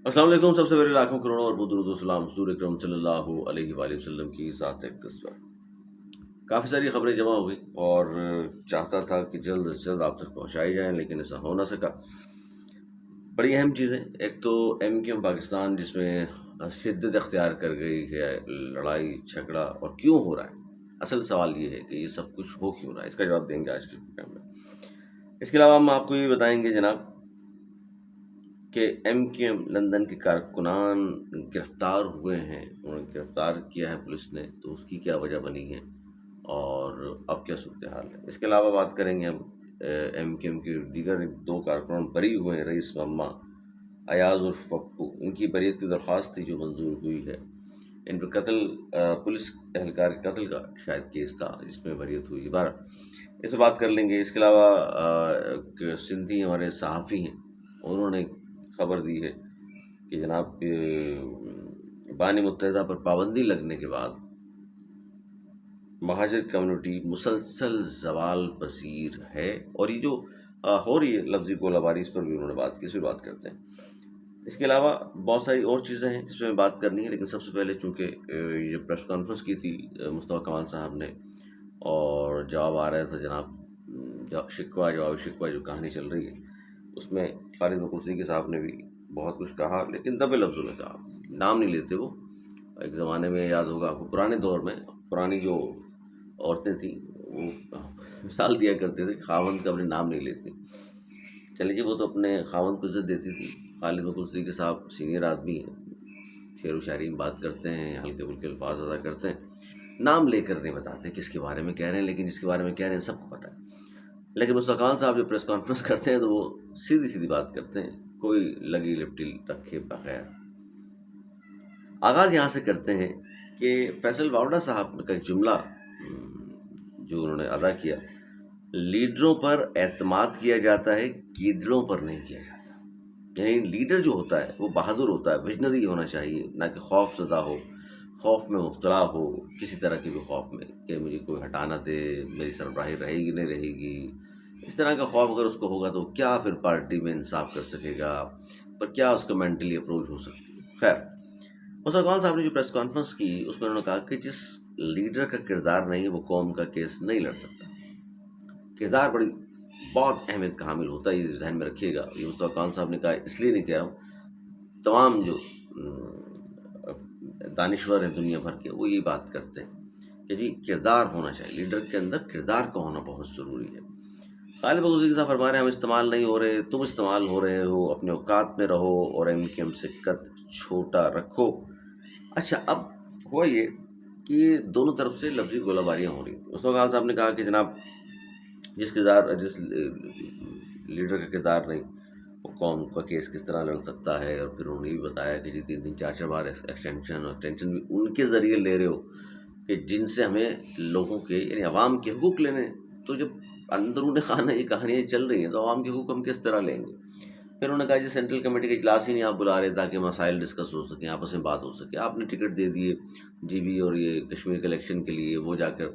السلام علیکم. سب سے پہلے لاکھوں کروڑوں اور درود و سلام حضور اکرم صلی اللہ علیہ وآلہ وسلم کی ذات اقدس پر. کافی ساری خبریں جمع ہو گئی اور چاہتا تھا کہ جلد از جلد آپ تک پہنچائی جائیں، لیکن ایسا ہو نہ سکا. بڑی اہم چیزیں، ایک تو ایم کیو ایم پاکستان جس میں شدت اختیار کر گئی ہے، لڑائی جھگڑا اور کیوں ہو رہا ہے. اصل سوال یہ ہے کہ یہ سب کچھ ہو کیوں رہا ہے، اس کا جواب دیں گے آج کے پروگرام میں. اس کے علاوہ ہم آپ کو یہ بتائیں گے جناب کہ ایم کیو ایم لندن کے کارکنان گرفتار ہوئے ہیں، انہوں نے گرفتار کیا ہے پولیس نے، تو اس کی کیا وجہ بنی ہے اور اب کیا صورتحال ہے. اس کے علاوہ بات کریں گے ہم ایم کیو ایم کے دیگر دو کارکنان بری ہوئے ہیں، رئیس مما ایاز اور پپو. ان کی بریت کی درخواست تھی جو منظور ہوئی ہے. ان پر قتل پولیس اہلکار کے قتل کا شاید کیس تھا جس میں بریت ہوئی. بارہ اس پہ بات کر لیں گے. اس کے علاوہ ایک سندھی ہمارے صحافی ہیں، انہوں نے خبر دی ہے کہ جناب بانی متحدہ پر پابندی لگنے کے بعد مہاجر کمیونٹی مسلسل زوال پذیر ہے، اور یہ جو ہو رہی ہے لفظی گولہ باری، اس پر بھی انہوں نے بات کی، اس پہ بات کرتے ہیں. اس کے علاوہ بہت ساری اور چیزیں ہیں جس میں بات کرنی ہے، لیکن سب سے پہلے چونکہ یہ پریس کانفرنس کی تھی مصطفیٰ کمال صاحب نے، اور جواب آ رہا تھا جناب جواب شکوہ جو کہانی چل رہی ہے اس میں خالد بکر صدیقی صاحب نے بھی بہت کچھ کہا، لیکن دبے لفظوں میں کہا، نام نہیں لیتے. وہ ایک زمانے میں یاد ہوگا آپ کو، پرانے دور میں پرانی جو عورتیں تھیں وہ مثال دیا کرتے تھے کہ خاوند کا اپنے نام نہیں لیتی. چلیے جی، وہ تو اپنے خاوند کو عزت دیتی تھی. خالد بکر صدیقی صاحب سینئر آدمی ہیں، شعر و شاعری میں بات کرتے ہیں، ہلکے پھلکے الفاظ ادا کرتے ہیں، نام لے کر نہیں بتاتے کس کے بارے میں کہہ رہے ہیں، لیکن جس کے بارے میں کہہ رہے ہیں سب کو پتہ ہے. لیکن مستقان صاحب جو پریس کانفرنس کرتے ہیں تو وہ سیدھی سیدھی بات کرتے ہیں، کوئی لگی لپٹی رکھے بغیر. آغاز یہاں سے کرتے ہیں کہ فیصل واوڈا صاحب کا ایک جملہ جو انہوں نے ادا کیا، لیڈروں پر اعتماد کیا جاتا ہے، گیدڑوں پر نہیں کیا جاتا. یعنی لیڈر جو ہوتا ہے وہ بہادر ہوتا ہے، ویژنری ہونا چاہیے، نہ کہ خوف زدہ ہو، خوف میں مبتلا ہو، کسی طرح کے بھی خوف میں کہ مجھے کوئی ہٹا نہ دے، میری سربراہی رہے گی نہیں رہے گی. اس طرح کا خوف اگر اس کو ہوگا تو کیا پھر پارٹی میں انصاف کر سکے گا، پر کیا اس کا مینٹلی اپروچ ہو سکتی ہے. خیر، موسیٰ کمال صاحب نے جو پریس کانفرنس کی اس میں انہوں نے کہا کہ جس لیڈر کا کردار نہیں ہے وہ قوم کا کیس نہیں لڑ سکتا. کردار بہت اہمیت کا حامل ہوتا ہے، یہ ذہن میں رکھیے گا. یہ مصطفیٰ کمال صاحب نے کہا، اس لیے نہیں کہہ رہا ہوں، تمام جو دانشور ہیں دنیا بھر کے وہ یہ بات کرتے ہیں کہ جی کردار ہونا چاہیے، لیڈر کے اندر کردار کا ہونا بہت ضروری ہے. غالب حضور صاحب فرما رہے ہیں ہم استعمال نہیں ہو رہے، تم استعمال ہو رہے ہو، اپنے اوقات میں رہو اور ایم کیو ایم سے قد چھوٹا رکھو. اچھا، اب ہوا یہ کہ یہ دونوں طرف سے لفظی گولہ باریاں ہو رہی ہیں. مصطفیٰ کمال صاحب نے کہا کہ جناب جس لیڈر کا کردار نہیں وہ قوم کا کیس کس طرح لڑ سکتا ہے. اور پھر انہوں نے بھی بتایا کہ جی 3 4 بار ایکسٹینشن بھی ان کے ذریعے لے رہے ہو کہ جن سے ہمیں لوگوں کے یعنی عوام کے حقوق لینے. تو جب اندرون خانہ یہ کہانیاں چل رہی ہیں تو عوام کے حقوق ہم کس طرح لیں گے. پھر انہوں نے کہا جی سینٹرل کمیٹی کے اجلاس ہی نہیں آپ بلا رہے تاکہ مسائل ڈسکس ہو سکیں، آپس میں بات ہو سکے. آپ نے ٹکٹ دے دیے جی بی اور یہ کشمیر کے الیکشن کے لیے، وہ جا کر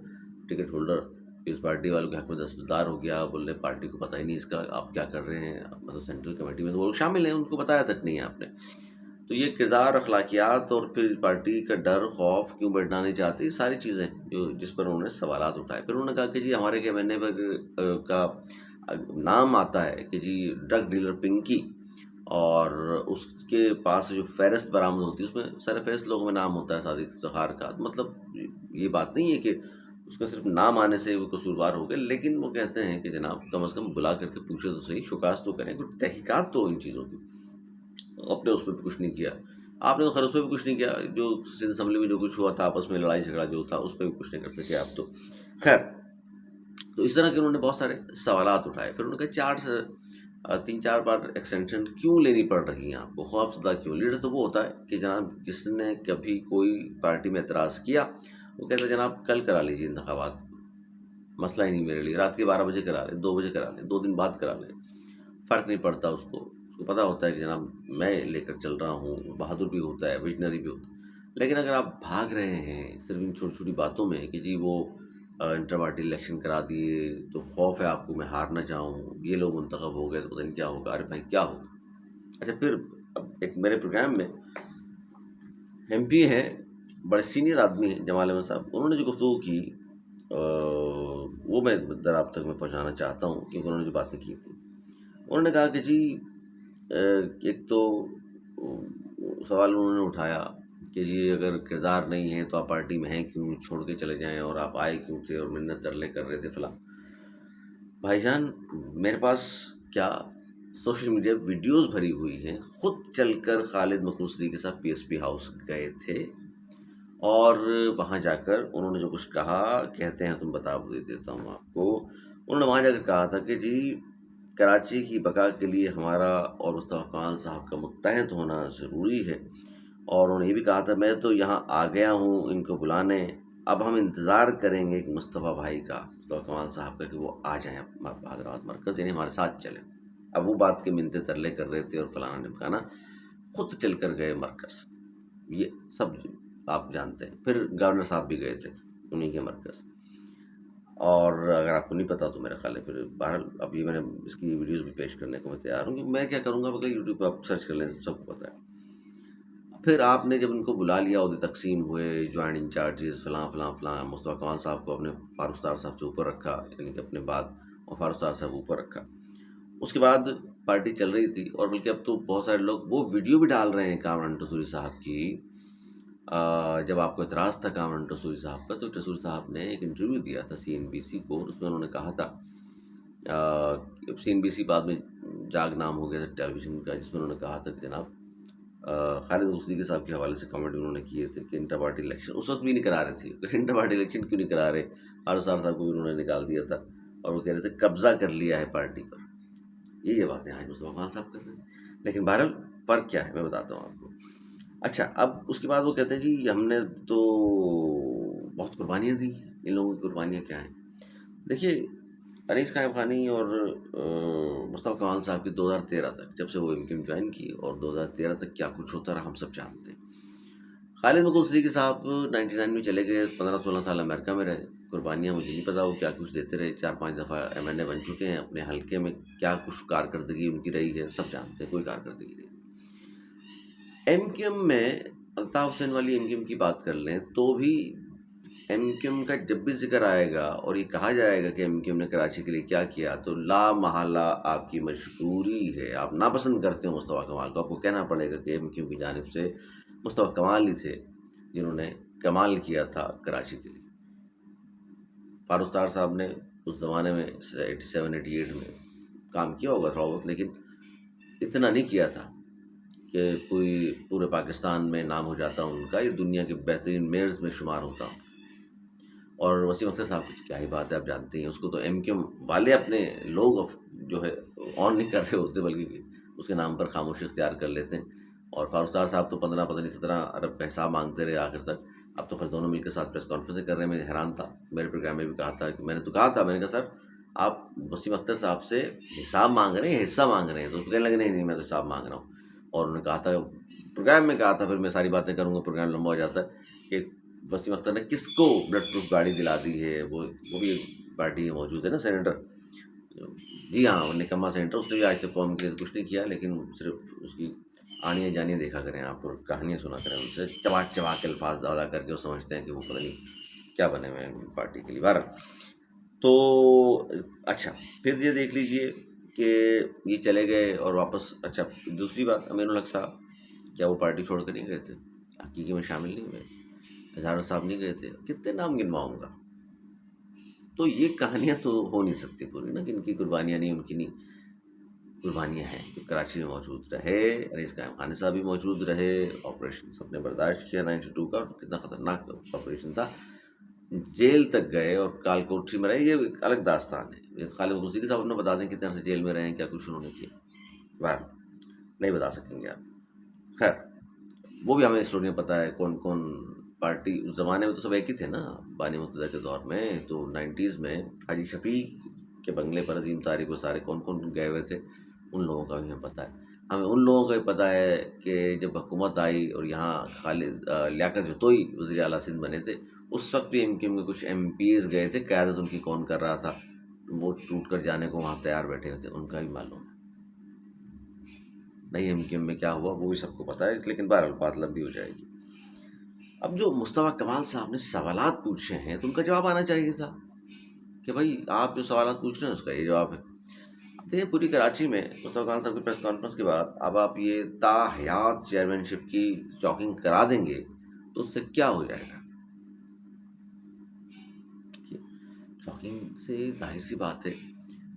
ٹکٹ ہولڈر اس پارٹی والوں کے حق میں دستبردار ہو گیا، بولے پارٹی کو پتہ ہی نہیں اس کا آپ کیا کر رہے ہیں. مطلب سینٹرل کمیٹی میں تو وہ لوگ شامل ہیں، ان کو بتایا تک نہیں ہے آپ نے. تو یہ کردار، اخلاقیات اور پھر پارٹی کا ڈر، خوف کیوں بڑھنا نہیں چاہتی، ساری چیزیں جو جس پر انہوں نے سوالات اٹھائے. پھر انہوں نے کہا کہ جی ہمارے کے ایم این اے کا نام آتا ہے کہ جی ڈرگ ڈیلر پنکی، اور اس کے پاس جو فہرست برآمد ہوتی ہے اس میں سر فہرست لوگوں میں نام ہوتا ہے صادق افتخار کا. مطلب یہ بات نہیں ہے کہ اس کا صرف نام آنے سے وہ قصوروار ہو گئے، لیکن وہ کہتے ہیں کہ جناب کم از کم بلا کر کے پوچھے تو صحیح، شکاست تو کریں، کچھ تحقیقات تو ان چیزوں کی. اپنے اس پہ بھی کچھ نہیں کیا آپ نے، تو خیر اس پہ بھی کچھ نہیں کیا. جو سندھ اسمبلی میں جو کچھ ہوا تھا آپس میں لڑائی جھگڑا جو تھا اس پہ بھی کچھ نہیں کر سکے آپ تو. خیر، تو اس طرح کے انہوں نے بہت سارے سوالات اٹھائے. پھر انہوں نے کہا 3 4 بار ایکسٹینشن کیوں لینی پڑ رہی ہیں آپ کو، خوف زدہ کیوں. لیڈر تو وہ ہوتا ہے کہ جناب جس نے کبھی کوئی پارٹی میں اعتراض کیا وہ کہتا ہے جناب کل کرا لیجیے انتخابات، مسئلہ ہی نہیں میرے لیے، رات کے 12 بجے کرا لیں، 2 بجے کرا لیں، 2 دن بعد کرا لیں، فرق نہیں پڑتا. اس کو پتہ ہوتا ہے کہ جناب میں لے کر چل رہا ہوں. بہادر بھی ہوتا ہے، ویژنری بھی ہوتا ہے. لیکن اگر آپ بھاگ رہے ہیں صرف ان چھوٹی چھوٹی باتوں میں کہ جی وہ انٹر پارٹی الیکشن کرا دیے تو خوف ہے آپ کو میں ہار نہ جاؤں، یہ لوگ منتخب ہو گئے تو پتہ نہیں کیا ہوگا. ارے بھائی کیا ہوگا. اچھا، پھر اب ایک میرے پروگرام میں ایم پی ہیں، بڑے سینئر آدمی ہیں جمال احمد صاحب، انہوں نے جو گفتگو کی وہ میں در آپ تک میں پہنچانا چاہتا ہوں، کیونکہ انہوں نے جو باتیں کی تھیں، انہوں نے کہا کہ جی ایک تو سوال انہوں نے اٹھایا کہ جی اگر کردار نہیں ہے تو آپ پارٹی میں ہیں کیوں، چھوڑ کے چلے جائیں، اور آپ آئے کیوں تھے، اور منت ترلے کر رہے تھے فلاں. بھائی جان، میرے پاس کیا سوشل میڈیا ویڈیوز بھری ہوئی ہیں، خود چل کر خالد مخلوق صدیقی کے ساتھ پی ایس پی ہاؤس گئے تھے، اور وہاں جا کر انہوں نے جو کچھ کہا، کہتے ہیں تم بتا دیتا ہوں آپ کو، انہوں نے وہاں جا کر کہا تھا کہ جی کراچی کی بقا کے لیے ہمارا اور مصطفیٰ کمال صاحب کا متحد ہونا ضروری ہے، اور انہوں نے یہ بھی کہا تھا میں تو یہاں آ گیا ہوں ان کو بلانے، اب ہم انتظار کریں گے کہ مصطفیٰ بھائی کا، مصطفیٰ کمال صاحب کا، کہ وہ آ جائیں حیدرآباد مرکز، یعنی ہمارے ساتھ چلیں. اب وہ بات کے منتے ترلے کر رہے تھے اور فلانا ڈمکانا، خود چل کر گئے مرکز، یہ سب آپ جانتے ہیں. پھر گورنر صاحب بھی گئے تھے انہیں کے مرکز، اور اگر آپ کو نہیں پتا تو میرا خیال ہے پھر بہرحال اب یہ میں نے اس کی ویڈیوز بھی پیش کرنے کو میں تیار ہوں، کیونکہ میں کیا کروں گا، بغیر یوٹیوب پہ آپ سرچ کر لیں، سب کو پتہ ہے. پھر آپ نے جب ان کو بلا لیا، عہدے تقسیم ہوئے، جوائنٹ انچارجز فلاں فلاں فلاں، مصطفیٰ کمال صاحب کو اپنے فاروق ستار صاحب سے اوپر رکھا، یعنی کہ اپنے بعد اور فاروق ستار صاحب اوپر رکھا. اس کے بعد پارٹی چل رہی تھی، اور بلکہ اب تو بہت سارے لوگ وہ ویڈیو بھی ڈال رہے ہیں کامران ٹسوری صاحب کی. جب آپ کو اعتراض تھا کامران ٹسوری صاحب پر، تو ٹسوری صاحب نے ایک انٹرویو دیا تھا CNBC کو، اس میں انہوں نے کہا تھا، CNBC بعد میں جاگ نام ہو گیا تھا ٹیلی ویژن کا، جس میں انہوں نے کہا تھا کہ جناب خالد صدیقی صاحب کے حوالے سے کامنٹ انہوں نے کیے تھے کہ انٹر پارٹی الیکشن اس وقت بھی نہیں کرا رہے تھے، انٹر پارٹی الیکشن کیوں نہیں کرا رہے، فاروق صاحب کو بھی انہوں نے نکال دیا تھا، اور وہ کہہ رہے تھے قبضہ کر لیا ہے پارٹی پر. یہ باتیں آج مصطفیٰ کمال صاحب کر رہے ہیں. لیکن بہرحال فرق کیا ہے میں بتاتا ہوں آپ کو. اچھا، اب اس کے بعد وہ کہتے ہیں جی ہم نے تو بہت قربانیاں دی ہیں. ان لوگوں کی قربانیاں کیا ہیں؟ دیکھیے، انیس قائم خانی اور مصطفیٰ کمال صاحب کی 2013 تک، جب سے وہ MKM جوائن کی، اور 2013 تک کیا کچھ ہوتا رہا ہم سب جانتے ہیں. خالد مخلوق صدیقی صاحب 99 میں چلے گئے، 15-16 سال امریکہ میں رہے. قربانیاں مجھے نہیں پتا وہ کیا کچھ دیتے رہے، 4-5 دفعہ MNA بن چکے ہیں، اپنے حلقے میں کیا کچھ کارکردگی ان کی رہی ہے سب جانتے ہیں، کوئی کارکردگی نہیں. MKM میں الطاف حسین والی MKM کی بات کر لیں تو بھی MKM کا جب بھی ذکر آئے گا اور یہ کہا جائے گا کہ MKM نے کراچی کے لیے کیا کیا، تو لا محالہ آپ کی مجبوری ہے، آپ ناپسند کرتے ہو مصطفیٰ کمال کو، آپ کو کہنا پڑے گا کہ MKM کی جانب سے مصطفیٰ کمال ہی تھے جنہوں نے کمال کیا تھا کراچی کے لیے. فاروق ستار صاحب نے اس زمانے میں 87-88 میں کام کیا ہوگا تھوڑا بہت، لیکن اتنا نہیں کیا تھا کہ پورے پاکستان میں نام ہو جاتا ان کا، یہ دنیا کے بہترین میئرز میں شمار ہوتا ہوں. اور وسیم اختر صاحب کی کیا ہی بات ہے، آپ جانتے ہیں اس کو تو MKM والے اپنے لوگ جو ہے آن نہیں کر رہے ہوتے، بلکہ اس کے نام پر خاموشی اختیار کر لیتے ہیں. اور فاروق ستار صاحب تو 17 ارب کا حساب مانگتے رہے آخر تک. اب تو پھر دونوں مل کے ساتھ پریس کانفرنس کر رہے ہیں. میں حیران تھا، میرے پروگرام میں بھی کہا تھا کہ میں نے کہا سر آپ وسیم اختر صاحب سے حساب مانگ رہے ہیں، حصہ مانگ رہے ہیں، تو اس کو کہنے لگے نہیں میں تو حساب مانگ رہا ہوں. اور انہوں نے کہا تھا پروگرام میں، کہا تھا، پھر میں ساری باتیں کروں گا پروگرام لمبا ہو جاتا ہے، کہ وسیم اختر نے کس کو بلڈ پروف گاڑی دلا دی ہے. وہ بھی پارٹی میں موجود ہے نا، سینیٹر، جی ہاں، وہ نکما سینیٹر، اس نے بھی آج تک قوم کے لیے کچھ نہیں کیا، لیکن صرف اس کی آنیاں جانیاں دیکھا کریں آپ، اور کہانیاں سنا کریں ان سے، چبا چبا کے الفاظ ادا کر کے وہ سمجھتے ہیں کہ وہ پتہ نہیں کیا بنے ہوئے ہیں پارٹی کے لیے. بارہ تو اچھا، پھر یہ دیکھ لیجئے کہ یہ چلے گئے اور واپس. اچھا، دوسری بات، امین الحق صاحب کیا وہ پارٹی چھوڑ کر نہیں گئے تھے؟ حقیقی میں شامل نہیں ہوئے. اظہار صاحب نہیں گئے تھے. کتنے نام گنواؤں گا؟ تو یہ کہانیاں تو ہو نہیں سکتی پوری نا، کہ ان کی قربانیاں نہیں، ان کی نہیں، قربانیاں ہیں. جو کراچی میں موجود رہے، انیس قائم خانی صاحب بھی موجود رہے، آپریشن سب نے برداشت کیا 92 کا، کتنا خطرناک آپریشن تھا. جیل تک گئے اور کال کوٹری میں رہے، یہ ایک الگ داستان ہے. یہ خالد مخلوق صدیقی صاحب اپنا بتا دیں کتنے عرصے جیل میں رہے ہیں، کیا کچھ انہوں نے کیا، باہر نہیں بتا سکیں گے آپ. خیر، وہ بھی ہمیں اسٹوریاں پتہ ہے کون کون پارٹی. اس زمانے میں تو سب ایک ہی تھے نا، بانی مقتدر کے دور میں. تو 90s میں حاجی شفیق کے بنگلے پر عظیم تاریخ وہ سارے کون کون گئے ہوئے تھے، ان لوگوں کا بھی ہمیں پتہ ہے. ہمیں ان لوگوں کا بھی پتہ ہے کہ جب حکومت آئی اور یہاں خالد لیاقت جتوئی وزیر اعلیٰ سندھ بنے تھے، اس وقت بھی MKM کے کچھ MPs گئے تھے، قیادت ان کی کون کر رہا تھا، وہ ٹوٹ کر جانے کو وہاں تیار بیٹھے ہوتے، ان کا بھی معلوم نہیں ایم کیو ایم میں کیا ہوا وہ بھی سب کو پتہ ہے، لیکن بہرحال بات لمبی ہو جائے گی۔ اب جو مصطفیٰ کمال صاحب نے سوالات پوچھے ہیں تو ان کا جواب آنا چاہیے تھا کہ بھائی آپ جو سوالات پوچھ رہے ہیں اس کا یہ جواب ہے۔ دیکھیے پوری کراچی میں مصطفیٰ کمال صاحب کی پریس کانفرنس کے بعد اب آپ یہ تا حیات چیئرمین شپ کی چاکنگ کرا دیں گے تو اس سے کیا ہو جائے گا؟ چاکنگ سے ظاہر سی بات ہے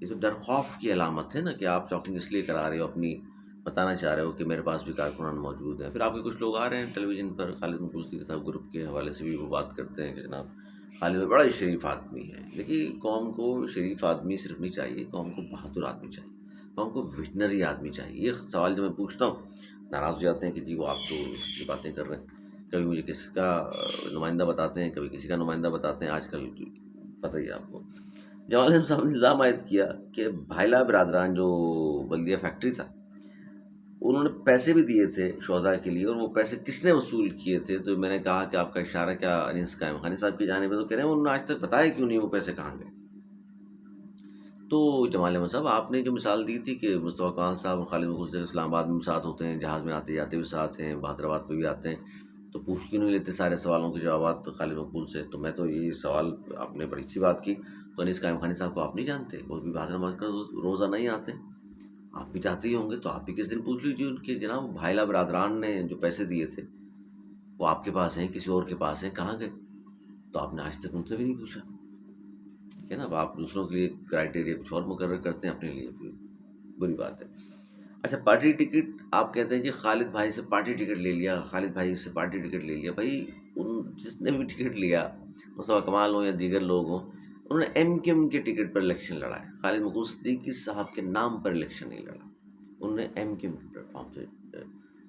یہ تو ڈر خوف کی علامت ہے نا، کہ آپ چاکنگ اس لیے کرا رہے ہو، اپنی بتانا چاہ رہے ہو کہ میرے پاس بھی کارکنان موجود ہیں۔ پھر آپ کے کچھ لوگ آ رہے ہیں ٹیلی ویژن پر، خالد مقبول کے صاحب گروپ کے حوالے سے بھی وہ بات کرتے ہیں کہ جناب خالد میں بڑا ہی شریف آدمی ہے۔ لیکن قوم کو شریف آدمی صرف نہیں چاہیے، قوم کو بہادر آدمی چاہیے، قوم کو ویژنری آدمی چاہیے۔ یہ سوال جو میں پوچھتا ہوں ناراض ہو جاتے ہیں کہ جی وہ آپ تو یہ باتیں کر رہے ہیں، کبھی مجھے کسی کا نمائندہ بتاتے ہیں، کبھی کسی کا نمائندہ بتاتے ہیں۔ آج کل پتہ ہی ہے آپ کو، جمال احمد صاحب نے الزام عائد کیا کہ بھائلہ برادران جو بلدیہ فیکٹری تھا انہوں نے پیسے بھی دیے تھے شہداء کے لیے، اور وہ پیسے کس نے وصول کیے تھے؟ تو میں نے کہا کہ آپ کا اشارہ کیا انیس قائم خانی صاحب کی جانب ہے؟ تو کہہ رہے ہیں انہوں نے آج تک بتایا کیوں نہیں وہ پیسے کہاں گئے۔ تو جمال احمد صاحب آپ نے جو مثال دی تھی کہ مصطفیٰ کمال صاحب اور خالد مقبول صاحب اسلام آباد میں بھی ساتھ ہوتے ہیں، جہاز میں آتے جاتے بھی ساتھ ہیں، بہادر آباد پہ بھی آتے ہیں، تو پوچھ کیوں نہیں لیتے سارے سوالوں کے جوابات خالد مقبول سے؟ تو میں تو یہ سوال آپ نے بڑی اچھی بات کی، تو انیس قائم خانی صاحب کو آپ نہیں جانتے؟ وہ بھی بہادر آباد کا روزانہ ہی آتے ہیں، آپ بھی جاتے ہی ہوں گے، تو آپ بھی کس دن پوچھ لیجیے ان کے جناب بھائلہ برادران نے جو پیسے دیے تھے وہ آپ کے پاس ہیں کسی اور کے پاس ہیں، کہاں گئے؟ تو آپ نے آج تک ان سے بھی نہیں پوچھا، ٹھیک ہے نا؟ اب آپ دوسروں کے لیے کرائٹیریا کچھ اور مقرر کرتے ہیں، اپنے لیے پھر بری بات ہے۔ اچھا پارٹی ٹکٹ آپ کہتے ہیں جی خالد بھائی سے پارٹی ٹکٹ لے لیا، خالد بھائی سے پارٹی ٹکٹ لے لیا۔ بھائی ان جس نے بھی ٹکٹ لیا، مصطفیٰ کمال ہوں یا دیگر لوگ ہوں، انہوں نے ایم کیو ایم کے ٹکٹ پر الیکشن لڑا ہے، خالد مقبول صدیقی صاحب کے نام پر الیکشن نہیں لڑا، انہوں نے ایم کیو ایم کے پلیٹ فارم سے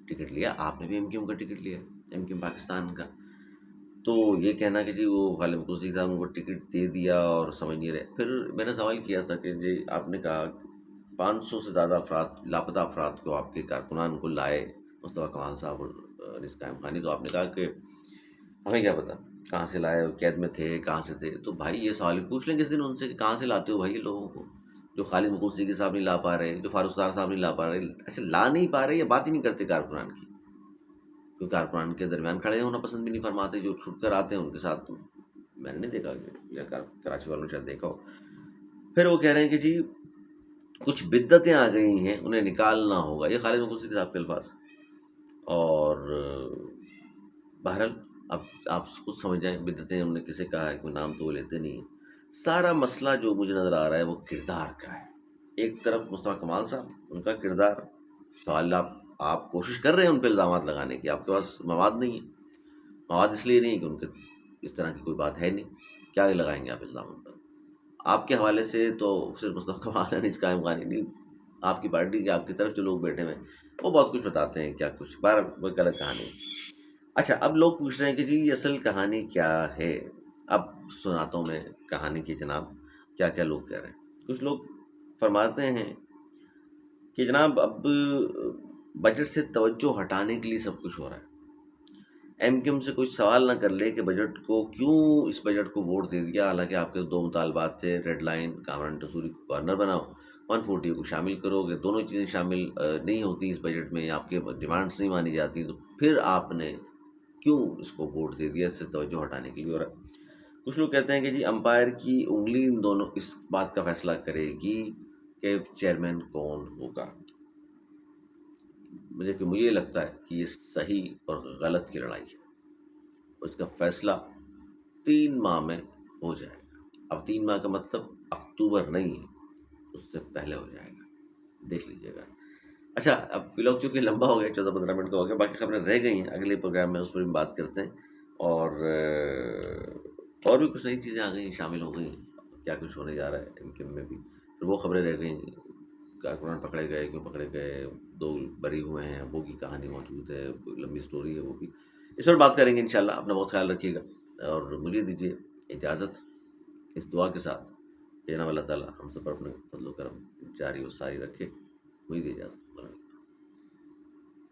ٹکٹ لیا۔ آپ نے بھی ایم کیو ایم کا ٹکٹ لیا، ایم کیو ایم پاکستان کا۔ تو یہ کہنا کہ جی وہ خالد مقبول صدیقی صاحب نے کو ٹکٹ دے دیا اور سمجھ نہیں رہے۔ پھر میں نے سوال کیا تھا کہ جی آپ نے کہا 500 سے زیادہ افراد لاپتہ افراد کو آپ کے کارکنان کو لائے مصطفیٰ کمال صاحب اور انیس قائم خانی، تو آپ نے کہا کہ ہمیں کیا پتا کہاں سے لائے، قید میں تھے کہاں سے تھے؟ تو بھائی یہ سوال پوچھ لیں جس دن ان سے کہ کہاں سے لاتے ہو بھائی یہ لوگوں کو، جو خالد مقبول صدیقی صاحب نہیں لا پا رہے، جو فاروق ستار صاحب نہیں لا پا رہے، ایسے لا نہیں پا رہے یا بات ہی نہیں کرتے کارکنان کی، کیوں کارکنان کے درمیان کھڑے ہونا پسند بھی نہیں فرماتے، جو چھٹ کر آتے ہیں ان کے ساتھ میں نے نہیں دیکھا، یا کراچی والوں نے شاید دیکھا ہو۔ پھر وہ کہہ رہے ہیں کہ جی کچھ بدعتیں آ گئی ہیں انہیں نکالنا ہوگا، یہ خالد مقبول صدیقی صاحب کے الفاظ۔ اور بہرحال اب آپ خود سمجھ جائیں بدعتیں انہوں نے کسے کہا ہے، کوئی نام تو وہ لیتے نہیں ہیں۔ سارا مسئلہ جو مجھے نظر آ رہا ہے وہ کردار کا ہے۔ ایک طرف مصطفیٰ کمال صاحب ان کا کردار، سوال آپ کوشش کر رہے ہیں ان پہ الزامات لگانے کی، آپ کے پاس مواد نہیں ہے، مواد اس لیے نہیں کہ ان کے اس طرح کی کوئی بات ہے نہیں، کیا لگائیں گے آپ الزام ان پر؟ آپ کے حوالے سے تو صرف مصطفیٰ کمال انیس قائم خانی نہیں، آپ کی پارٹی کے آپ کی طرف جو لوگ بیٹھے ہوئے ہیں وہ بہت کچھ بتاتے ہیں، کیا کچھ بار وہ غلط کہانی۔ اچھا اب لوگ پوچھ رہے ہیں کہ جی یہ اصل کہانی کیا ہے؟ اب سناتا ہوں میں کہانی کی جناب کیا کیا لوگ کہہ رہے ہیں۔ کچھ لوگ فرماتے ہیں کہ جناب اب بجٹ سے توجہ ہٹانے کے لیے سب کچھ ہو رہا ہے، ایم کیو ایم سے کچھ سوال نہ کر لے کہ بجٹ کو کیوں اس بجٹ کو ووٹ دے دیا، حالانکہ آپ کے دو مطالبات تھے، ریڈ لائن کامران ٹسوری کو گورنر بناؤ، 140 کو شامل کرو گے، دونوں چیزیں شامل نہیں ہوتی اس بجٹ میں، آپ کے ڈیمانڈس نہیں مانی جاتی، تو پھر آپ نے کیوں اس کو ووٹ دے دیا؟ اس سے توجہ ہٹانے کے لیے ہو رہا ہے۔ کچھ لوگ کہتے ہیں کہ جی امپائر کی انگلی ان دونوں اس بات کا فیصلہ کرے گی کہ چیئرمین کون ہوگا۔ مجھے لگتا ہے کہ یہ صحیح اور غلط کی لڑائی ہے، اس کا فیصلہ 3 ماہ میں ہو جائے گا۔ اب 3 ماہ کا مطلب اکتوبر نہیں ہے، اس سے پہلے ہو جائے گا، دیکھ لیجیے گا۔ اچھا اب ولاگ چونکہ لمبا ہو گیا، 14-15 منٹ کا ہو گیا، باقی خبریں رہ گئی ہیں، اگلے پروگرام میں اس پر بھی بات کرتے ہیں، اور بھی کچھ نئی چیزیں آ گئی ہیں، شامل ہو گئی ہیں، کیا کچھ ہونے جا رہا ہے ایم کیو ایم میں بھی، پھر وہ خبریں رہ گئی، کارکنان پکڑے گئے کیوں پکڑے گئے، 2 بری ہوئے ہیں، وہ کی کہانی موجود ہے، لمبی سٹوری ہے وہ بھی، اس پر بات کریں گے انشاءاللہ۔ اپنا بہت خیال رکھیے گا اور مجھے دیجیے اجازت اس دعا کے ساتھ کہ جناب اللہ تعالیٰ ہم سب پر اپنے فضل و کرم جاری و ساری رکھے۔ مجھے دی اجازت۔